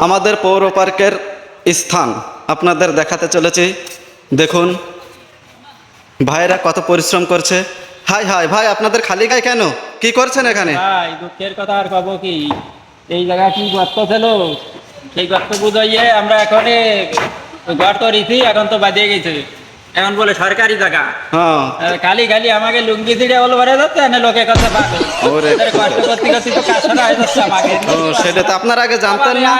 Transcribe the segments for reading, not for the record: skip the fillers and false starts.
আমাদের পৌর পার্কের স্থান আপনাদের দেখাতে চলেছি। দেখুন ভাইরা কত পরিশ্রম করছে। হাই হাই ভাই, আপনাদের খালি গায়ে কেন? কি করছেন এখানে? ভাই দুঃখের কথা আর কব কি, এই জায়গা কি গর্ত ছিল, সেই গর্ত বুঝাইয়ে আমরা এখন গর্ত রিছি, এখন তো বাজিয়ে গেছে, এখন বলে সরকারি জায়গা। হ্যাঁ, খালি খালি আমাকে লুঙ্গি দিয়ে বলে ভরে যাচ্ছে, এনে লোকে কথা পাবে ওরে কষ্ট করতে করতে তো কাজ সারা হয়ে যাচ্ছে আমাকে। ও, সেটা তো আপনারা আগে জানতেন না।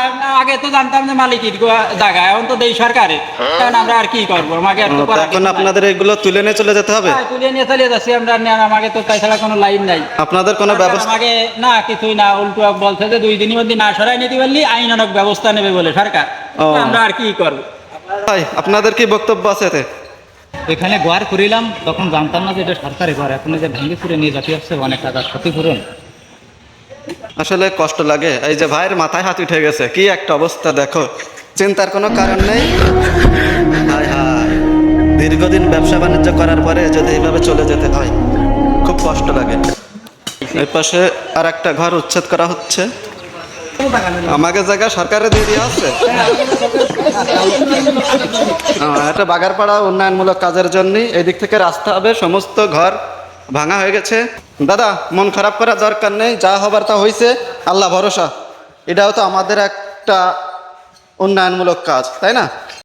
আগে তো জানতাম যে মালিকের জায়গা, এখন তো দেই সরকারে, এখন আমরা আর কি করবো, আমাকে আর তো তো করার এখন কিছু নাই। আপনাদের এগুলো তুলে নিয়ে চলে যেতে হবে। হ্যাঁ, তুলে নিয়ে চলে যাচ্ছি আমরা, আমাকে তো তাছাড়া কোনো লাইন নাই। আপনাদের কোনো সরকার ব্যবস্থা? আমাকে না কিছুই না, উল্টো বলছে যে 2 দিনের মধ্যে না সরাই নিতে পারলি আইনানুগ ব্যবস্থা নেবে বলে সরকার। ও। আমরা আর কি করবো। ভাই আপনাদের কি বক্তব্য আছে এতে? এখানে ঘর করিলাম, তখন জানতাম না যে এটা সরকারি ঘর, এখন যে ভেঙে ফুরে নিয়ে যাতে আসছে অনেক টাকা ক্ষতিপূরণ। আসলে কষ্ট লাগে। এই যে ভাইয়ের মাথায় হাত উঠে গেছে, কি একটা অবস্থা দেখো, চিন্তার কোনো কারণ নেই। হায় হায়, দীর্ঘদিন ব্যবসা বাণিজ্য করার পরে যদি এইভাবে চলে যেতে হয় খুব কষ্ট লাগে। এই পাশে আর একটা ঘর উচ্ছেদ করা হচ্ছে। আমাকে জায়গা সরকারে দিয়ে দেওয়া আছে। এটা বাগারপাড়া উন্নয়নমূলক কাজের জন্য এদিক থেকে রাস্তা হবে, সমস্ত ঘর ভাঙা হয়ে গেছে। দাদা মন খারাপ করার দরকার নেই, যা হবার তা হয়েছে, আল্লাহ ভরসা। এটাও তো আমাদের একটা উন্নয়নমূলক কাজ, তাই না?